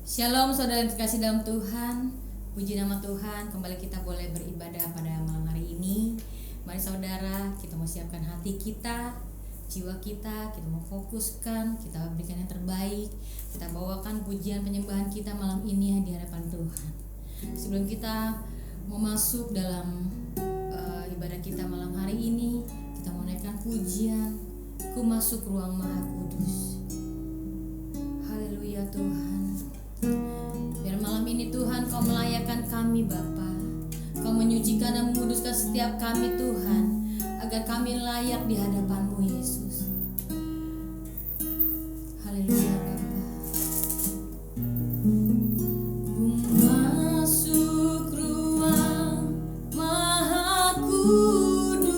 Shalom saudara yang terkasih dalam Tuhan. Puji nama Tuhan, kembali kita boleh beribadah pada malam hari ini. Mari saudara, kita mau siapkan hati kita, jiwa kita mau fokuskan, kita berikan yang terbaik. Kita bawakan pujian penyembahan kita malam ini di hadapan Tuhan. Sebelum kita mau masuk dalam ibadah kita malam hari ini, kita mau naikkan pujian, Ku masuk ruang Maha Kudus. Haleluya Tuhan. Biar malam ini Tuhan Kau melayakkan kami Bapa, Kau menyucikan dan menguduskan setiap kami Tuhan, agar kami layak di hadapan-Mu Yesus. Haleluya Bapa. Ku masuk ruang Maha Kudus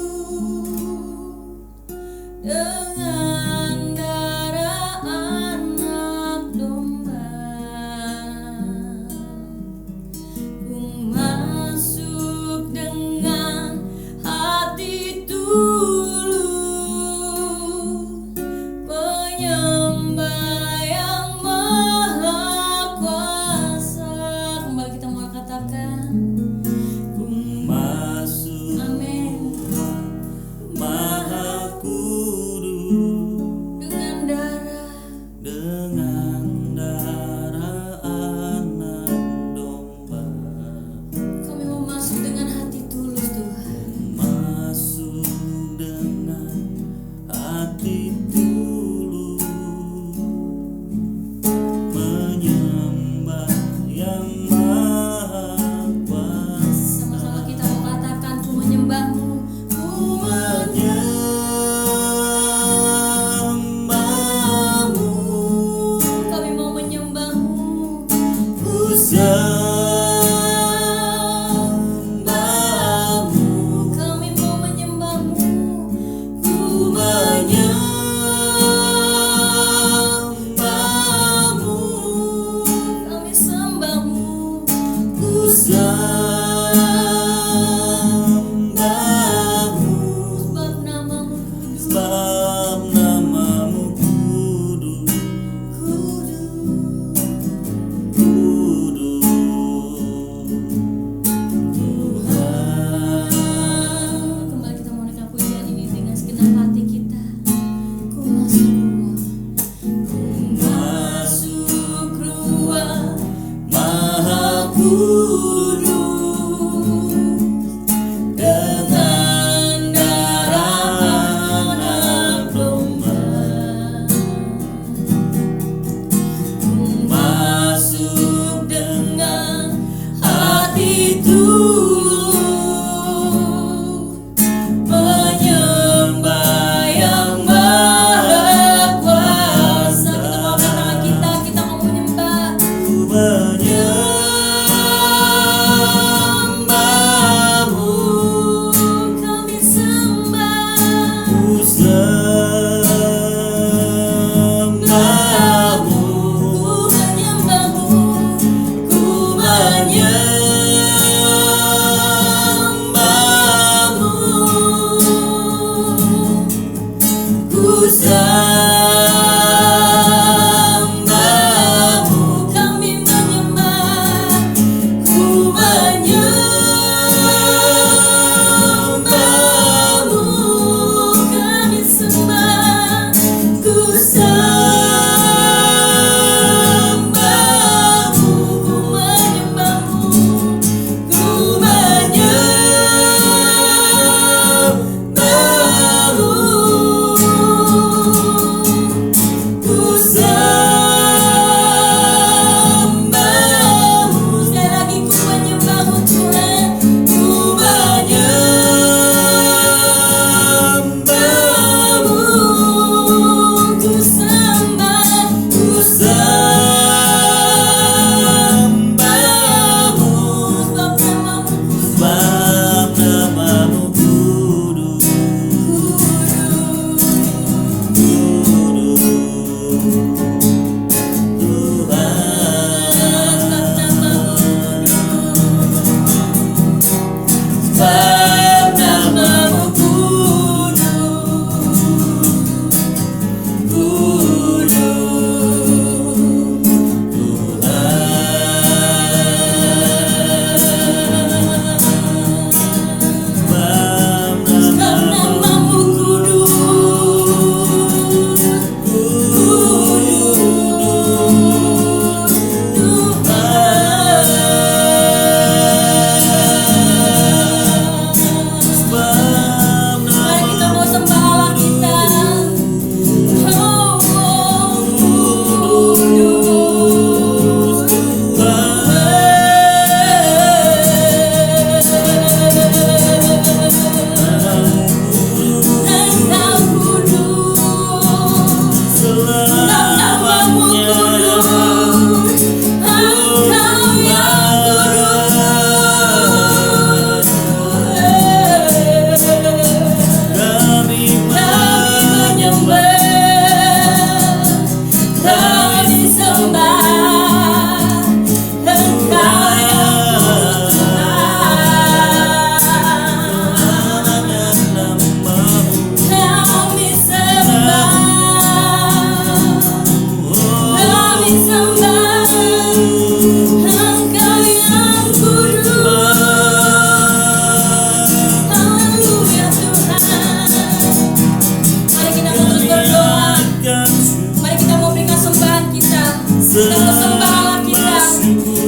dengan darah anak domba. Ku masuk dengan hati tulus, penyembah yang maha kuasa. Kembali kita mau katakan, Ku masuk amin, Maha Kudus dengan darah anak domba. kami mau masuk dengan hati tulus Tuhan. Masuk dengan hati tulus, menyembah yang maha kuasa. Sama-sama kita mau katakan, Ku menyembah-Mu, Ku Menyembahmu, kami mau menyembah-Mu, ku sembahmu, kami mau menyembah-Mu, ku menyembahmu, kami sembah-Mu, ku sembahmu, sebab nama-Mu kudus, sebab namamu kudus, kudus. kudus.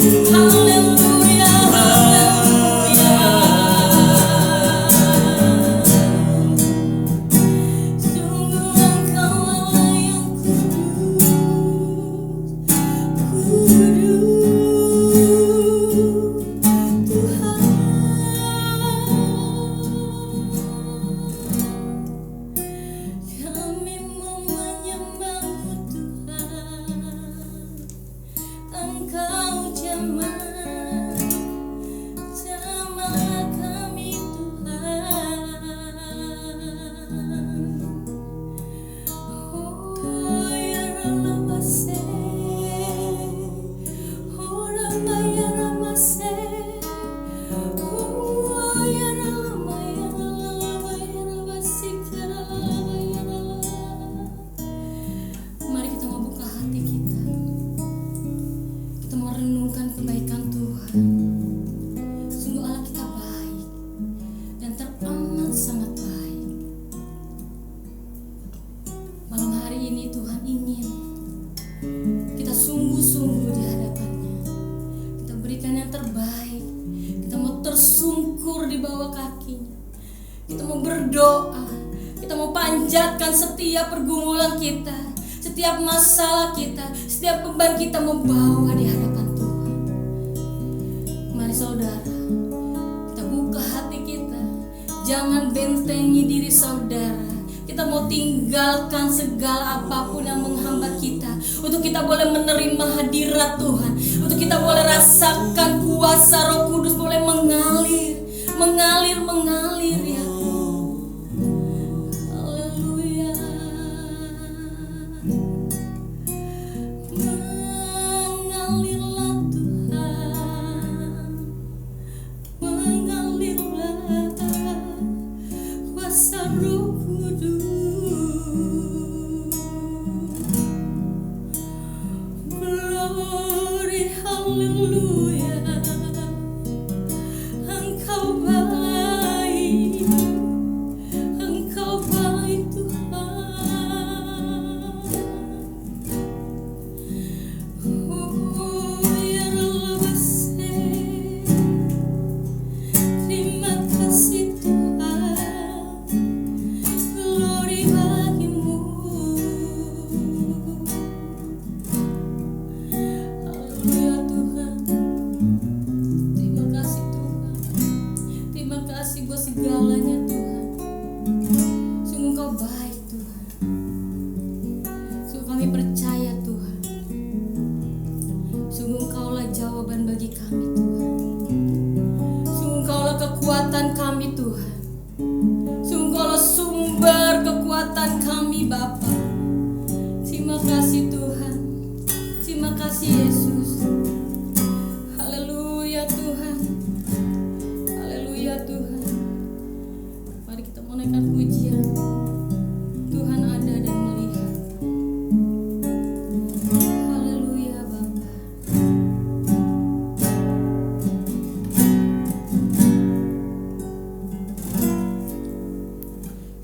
Haleluya, haleluya. Sungguh Engkau Allah yang kudus, Tuhan. Kami mau menyembah-Mu Tuhan, Engkau jamah kami Tuhan. Oh ya Ramase, oh Rama ya Ramase, oh ya Rama ya Rama ya Ramasika ya Rama. Mari kita mau buka hati kita. Kita mau renungkan kebaikan Tuhan. Sungguh Allah kita baik dan teramat sangat baik. Malam hari ini Tuhan ingin kita sungguh-sungguh di hadapannya. Kita berikan yang terbaik. Kita mau tersungkur di bawah kakinya. Kita mau berdoa. Kita mau panjatkan setiap pergumulan kita, setiap masalah kita, setiap beban kita mau bawa di hadapan Tuhan. Mari saudara, kita buka hati kita. Jangan bentengi diri saudara. Kita mau tinggalkan segala apapun yang menghambat kita, untuk kita boleh menerima hadirat Tuhan, untuk kita boleh rasakan kuasa Roh Kudus boleh mengalir ya. Haleluya. Mengalirlah Tuhan, mengalirlah kuasa Roh Kudus. Glory, haleluya. Engkau baik, Engkau baik Tuhan. Oh ya Rabase, terima kasih Tuhan. Glory bagimu. Haleluya Tuhan. Terima kasih Tuhan. Terima kasih buat segalanya Tuhan. Sungguh Engkau baik Tuhan. Sungguh kami percaya Tuhan. Sungguh Engkaulah jawaban bagi kami Tuhan. Sungguh Engkaulah kekuatan kami Tuhan. Sungguh Engkaulah sumber kekuatan kami Bapa. Terima kasih Tuhan. Terima kasih Yesus. Haleluya Tuhan. Haleluya Tuhan. Mari kita mau naikkan pujian. Tuhan ada dan melihat. Haleluya Bapa.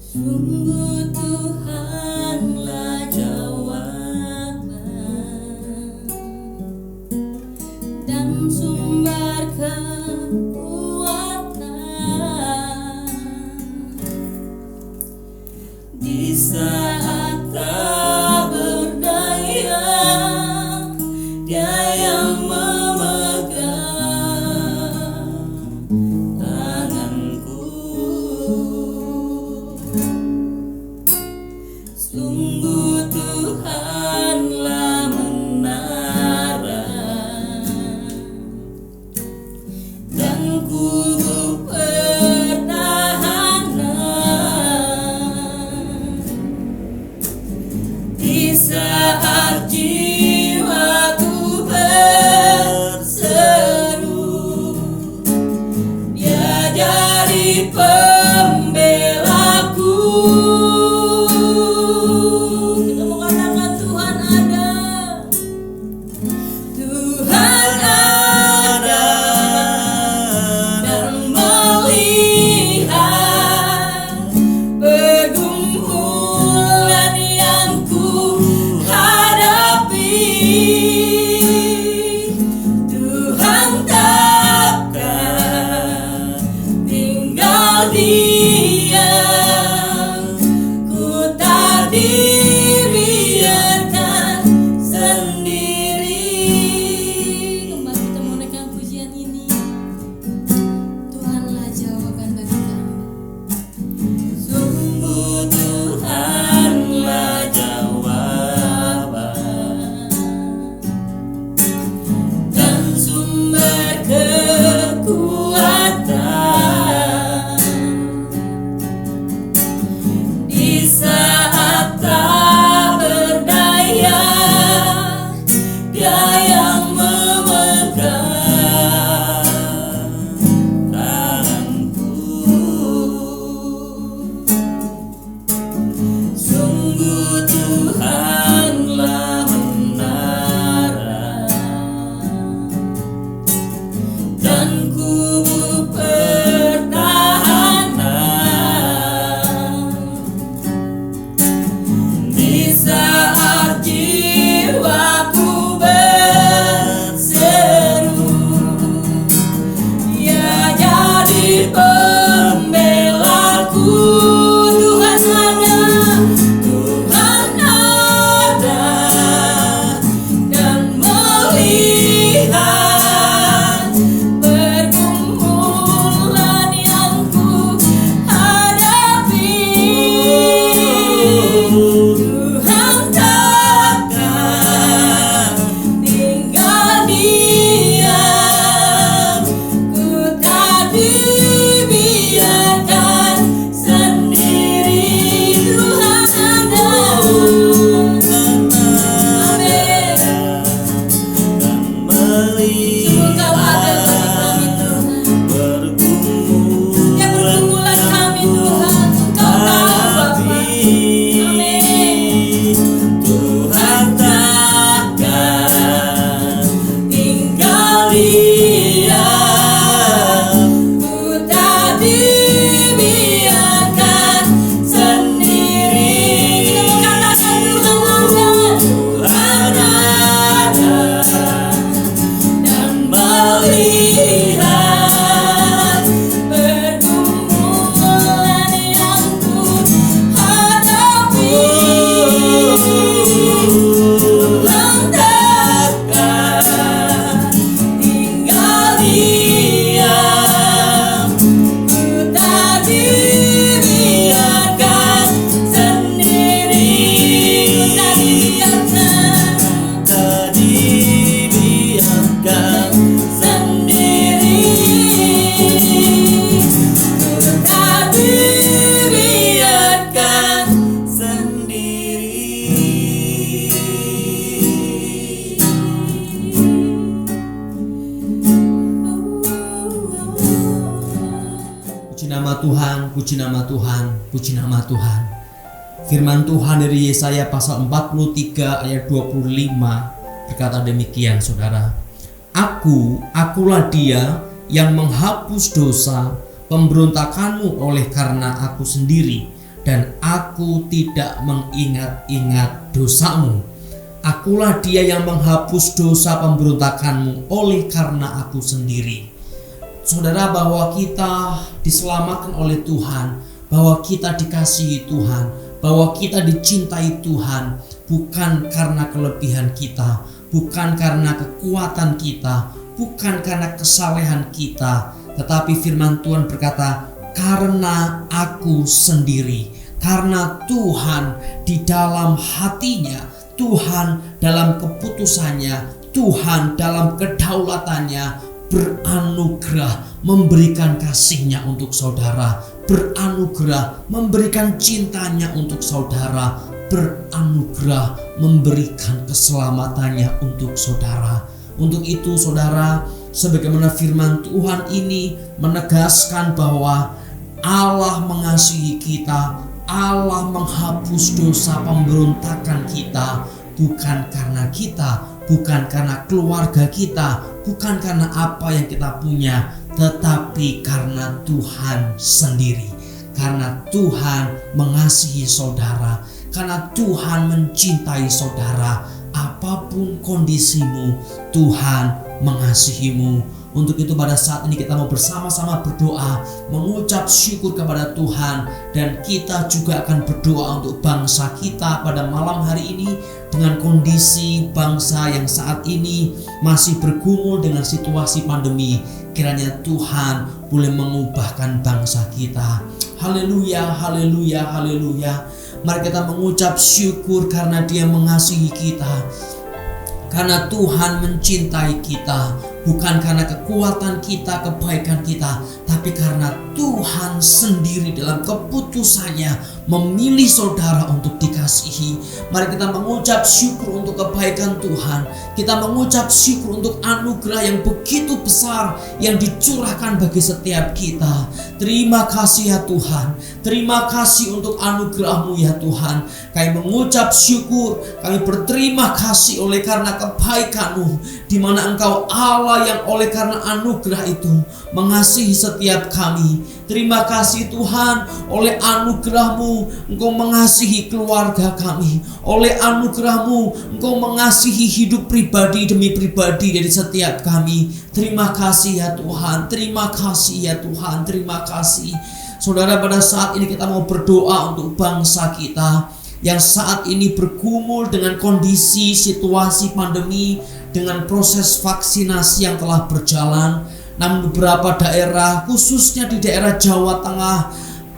Sungguh Tuhanlah jawaban dan sumber kekuatan Di saat tak berdaya, Dia yang memegang tanganku. Sungguh Tuhanlah menara dan kubu pertahanan. Di saat jiwaku tanganku. Sungguh Tuhanlah menara dan kubu pertahanan di saat jiwaku berseru. Ia jadi pembelaku. Tuhan ada dan melihat pergumulan yang ku hadapi. Tuhan takkan tinggal diam, ku tak dibiarkan sendiri. Tuhan ada. Amin. dan melihat Engkau ada bagi kami Tuhan. Setiap pergumulan kami Tuhan, Engkau tahu Bapa. Amin. Tuhan takkan tinggal diam, ku tak dibiarkan sendiri. Katakan Tuhan ada. Tuhan ada dan melihat pergumulan yang ku hadapi. Tuhan takkan tinggal diam, ku tak dibiarkan sendiri. tak dibiarkan Sendiri, ku tak dibiarkan Puji nama Tuhan, puji nama Tuhan, puji nama Tuhan. Firman Tuhan dari Yesaya pasal 43 ayat 25 berkata demikian, saudara. Akulah dia yang menghapus dosa pemberontakanmu oleh karena aku sendiri, dan aku tidak mengingat-ingat dosamu. Akulah dia yang menghapus dosa pemberontakanmu oleh karena aku sendiri. Saudara, bahwa kita diselamatkan oleh Tuhan, bahwa kita dikasihi Tuhan, bahwa kita dicintai Tuhan, bukan karena kelebihan kita, bukan karena kekuatan kita, bukan karena kesalehan kita, tetapi firman Tuhan berkata, karena aku sendiri, karena Tuhan di dalam hatinya, Tuhan dalam keputusannya, Tuhan dalam kedaulatannya beranugerah memberikan kasih-Nya untuk saudara, beranugerah memberikan cintanya untuk saudara, beranugerah memberikan keselamatannya untuk saudara. Untuk itu saudara, sebagaimana firman Tuhan ini menegaskan bahwa Allah mengasihi kita, Allah menghapus dosa pemberontakan kita, bukan karena kita, bukan karena keluarga kita, bukan karena apa yang kita punya, tetapi karena Tuhan sendiri. Karena Tuhan mengasihi saudara, karena Tuhan mencintai saudara. Apapun kondisimu, Tuhan mengasihimu. Untuk itu pada saat ini kita mau bersama-sama berdoa, mengucap syukur kepada Tuhan, dan kita juga akan berdoa untuk bangsa kita pada malam hari ini, dengan kondisi bangsa yang saat ini masih bergumul dengan situasi pandemi. Kiranya Tuhan boleh mengubahkan bangsa kita. Haleluya, haleluya, haleluya. Mari kita mengucap syukur karena Dia mengasihi kita, karena Tuhan mencintai kita. bukan karena kekuatan kita, kebaikan kita, tapi karena Tuhan sendiri dalam keputusannya memilih saudara untuk dikasihi. Mari kita mengucap syukur untuk kebaikan Tuhan. Kita mengucap syukur untuk anugerah yang begitu besar yang dicurahkan bagi setiap kita. Terima kasih ya Tuhan. Terima kasih untuk anugerah-Mu ya Tuhan. Kami mengucap syukur, kami berterima kasih oleh karena kebaikan-Mu, di mana Engkau Allah yang oleh karena anugerah itu mengasihi setiap kami. Terima kasih Tuhan, oleh anugerah-Mu Engkau mengasihi keluarga kami. Oleh anugerah-Mu Engkau mengasihi hidup pribadi demi pribadi dari setiap kami. Terima kasih ya Tuhan. Terima kasih ya Tuhan. Terima kasih. Saudara, pada saat ini kita mau berdoa untuk bangsa kita yang saat ini bergumul dengan kondisi situasi pandemi, dengan proses vaksinasi yang telah berjalan. Namun beberapa daerah, khususnya di daerah Jawa Tengah,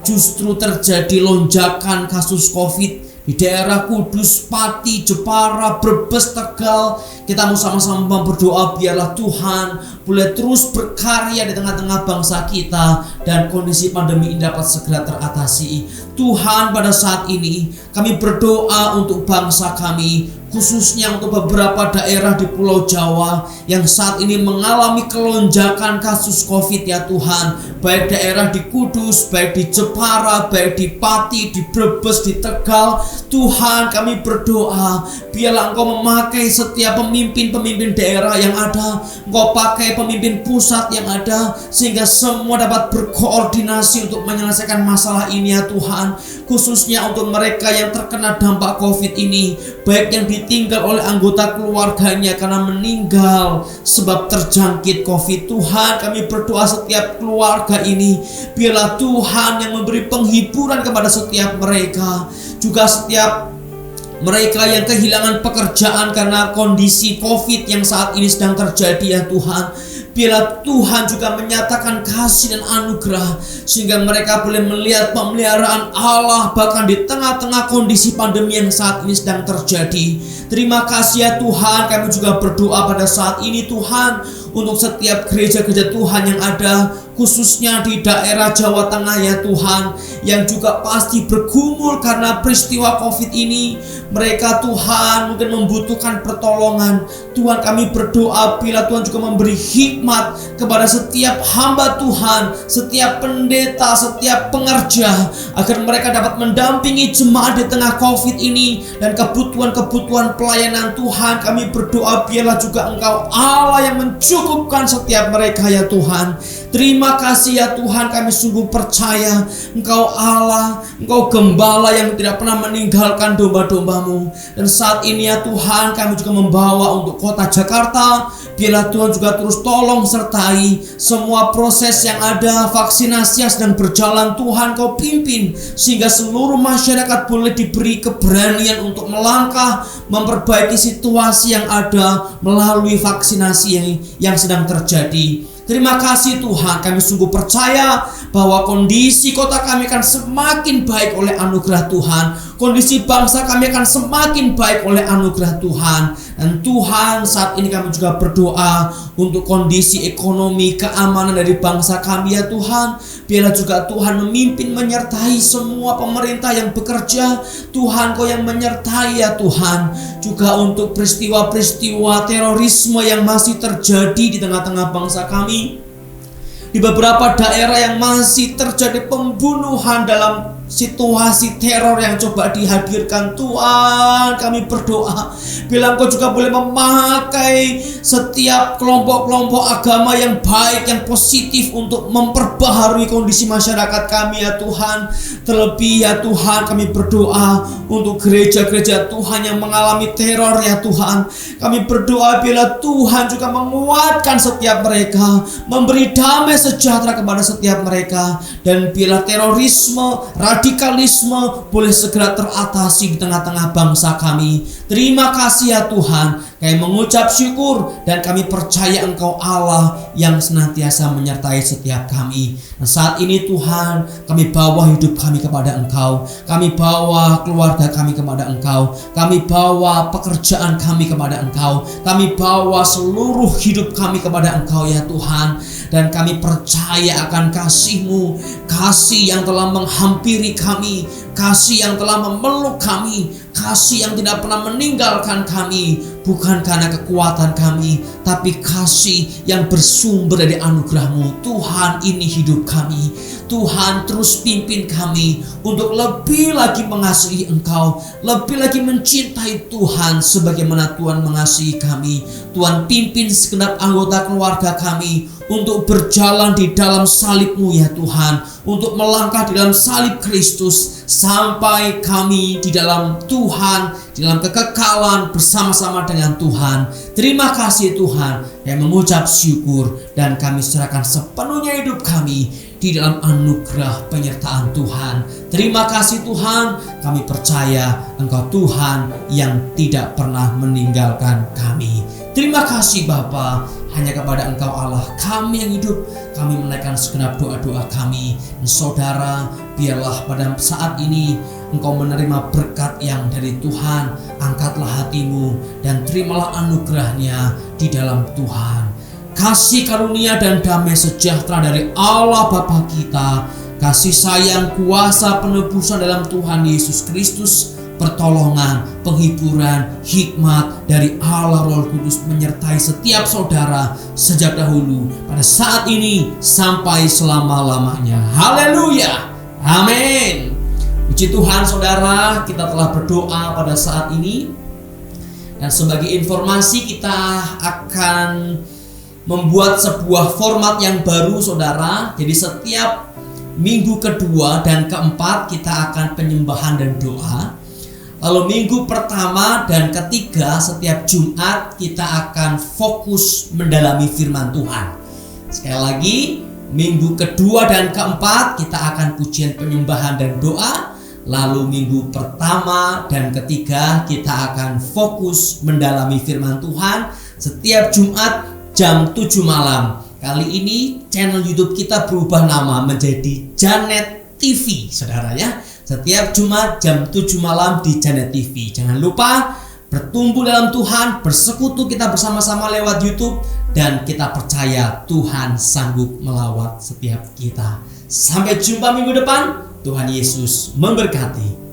justru terjadi lonjakan kasus COVID. Di daerah Kudus, Pati, Jepara, Brebes, Tegal, kita mau sama-sama berdoa biarlah Tuhan boleh terus berkarya di tengah-tengah bangsa kita dan kondisi pandemi ini dapat segera teratasi. Tuhan, pada saat ini kami berdoa untuk bangsa kami, khususnya untuk beberapa daerah di Pulau Jawa yang saat ini mengalami kelonjakan kasus COVID ya Tuhan. Baik daerah di Kudus, baik di Jepara, baik di Pati, di Brebes, di Tegal. Tuhan, kami berdoa biarlah Engkau memakai setiap pemimpin-pemimpin daerah yang ada. Engkau pakai pemimpin pusat yang ada, sehingga semua dapat berkoordinasi untuk menyelesaikan masalah ini ya Tuhan. Khususnya untuk mereka yang terkena dampak COVID ini, baik yang ditinggal oleh anggota keluarganya karena meninggal sebab terjangkit COVID. Tuhan, kami berdoa setiap keluarga ini, biarlah Tuhan yang memberi penghiburan kepada setiap mereka. Juga setiap mereka yang kehilangan pekerjaan karena kondisi COVID yang saat ini sedang terjadi ya Tuhan. Biarlah Tuhan juga menyatakan kasih dan anugerah, sehingga mereka boleh melihat pemeliharaan Allah bahkan di tengah-tengah kondisi pandemi yang saat ini sedang terjadi. Terima kasih ya Tuhan. Kami juga berdoa pada saat ini Tuhan untuk setiap gereja-gereja Tuhan yang ada, khususnya di daerah Jawa Tengah ya Tuhan, yang juga pasti bergumul karena peristiwa COVID ini. Mereka Tuhan mungkin membutuhkan pertolongan. Tuhan, kami berdoa bila Tuhan juga memberi hikmat kepada setiap hamba Tuhan, setiap pendeta, setiap pengerja, agar mereka dapat mendampingi jemaat di tengah COVID ini dan kebutuhan-kebutuhan pelayanan. Tuhan, kami berdoa biarlah juga Engkau Allah yang mencukupkan setiap mereka ya Tuhan. Terima kasih ya Tuhan, kami sungguh percaya Engkau Allah, Engkau gembala yang tidak pernah meninggalkan domba-dombamu. Dan saat ini ya Tuhan, kami juga membawa untuk kota Jakarta, biarlah Tuhan juga terus tolong sertai semua proses yang ada, vaksinasi yang sedang berjalan. Tuhan, Kau pimpin sehingga seluruh masyarakat boleh diberi keberanian untuk melangkah, memperbaiki situasi yang ada melalui vaksinasi yang sedang terjadi. Terima kasih Tuhan, kami sungguh percaya bahwa kondisi kota kami akan semakin baik oleh anugerah Tuhan. Kondisi bangsa kami akan semakin baik oleh anugerah Tuhan. Dan Tuhan, saat ini kami juga berdoa untuk kondisi ekonomi, keamanan dari bangsa kami ya Tuhan. Biarlah juga Tuhan memimpin, menyertai semua pemerintah yang bekerja. Tuhan, Kau yang menyertai ya Tuhan. Juga untuk peristiwa-peristiwa terorisme yang masih terjadi di tengah-tengah bangsa kami. Di beberapa daerah yang masih terjadi pembunuhan dalam situasi teror yang coba dihadirkan. Tuhan, kami berdoa bila Engkau juga boleh memakai setiap kelompok-kelompok agama yang baik, yang positif untuk memperbaharui kondisi masyarakat kami ya Tuhan. Terlebih ya Tuhan, kami berdoa untuk gereja-gereja Tuhan yang mengalami teror ya Tuhan. Kami berdoa bila Tuhan juga menguatkan setiap mereka, memberi damai sejahtera kepada setiap mereka. Dan bila terorisme, radikalisme boleh segera teratasi di tengah-tengah bangsa kami. Terima kasih ya Tuhan. Kami mengucap syukur dan kami percaya Engkau Allah yang senantiasa menyertai setiap kami. Dan saat ini Tuhan, kami bawa hidup kami kepada Engkau. Kami bawa keluarga kami kepada Engkau. Kami bawa pekerjaan kami kepada Engkau. Kami bawa seluruh hidup kami kepada Engkau ya Tuhan. Dan kami percaya akan kasih-Mu, kasih yang telah menghampiri kami, kasih yang telah memeluk kami, kasih yang tidak pernah meninggalkan kami, bukan karena kekuatan kami, tapi kasih yang bersumber dari anugerah-Mu. Tuhan, ini hidup kami. Tuhan, terus pimpin kami untuk lebih lagi mengasihi Engkau, lebih lagi mencintai Tuhan sebagaimana Tuhan mengasihi kami. Tuhan, pimpin segenap anggota keluarga kami untuk berjalan di dalam salib-Mu ya Tuhan, untuk melangkah di dalam salib Kristus sampai kami di dalam Tuhan, di dalam kekekalan bersama-sama dengan Tuhan. Terima kasih Tuhan, yang mengucap syukur dan kami serahkan sepenuhnya hidup kami di dalam anugerah penyertaan Tuhan. Terima kasih Tuhan, kami percaya Engkau Tuhan yang tidak pernah meninggalkan kami. Terima kasih Bapa, hanya kepada Engkau Allah kami yang hidup. Kami menaikkan segenap doa-doa kami. Dan saudara, biarlah pada saat ini Engkau menerima berkat yang dari Tuhan. Angkatlah hatimu dan terimalah anugerahnya di dalam Tuhan. Kasih karunia dan damai sejahtera dari Allah Bapa kita, kasih sayang, kuasa penebusan dalam Tuhan Yesus Kristus, pertolongan, penghiburan, hikmat dari Allah Roh Kudus menyertai setiap saudara sejak dahulu, pada saat ini sampai selama-lamanya. Haleluya, amin. Puji Tuhan saudara, kita telah berdoa pada saat ini. Dan sebagai informasi, kita akan membuat sebuah format yang baru saudara. Jadi setiap minggu kedua dan keempat kita akan penyembahan dan doa. Lalu minggu pertama dan ketiga setiap Jumat kita akan fokus mendalami firman Tuhan. Sekali lagi, minggu kedua dan keempat kita akan pujian, penyembahan dan doa. Lalu minggu pertama dan ketiga kita akan fokus mendalami firman Tuhan setiap Jumat jam 7 malam. Kali ini channel YouTube kita berubah nama menjadi Janet TV, saudara ya. Setiap Jumat jam 7 malam di Janet TV. Jangan lupa bertumbuh dalam Tuhan, bersekutu kita bersama-sama lewat YouTube, dan kita percaya Tuhan sanggup melawat setiap kita. Sampai jumpa minggu depan. Tuhan Yesus memberkati.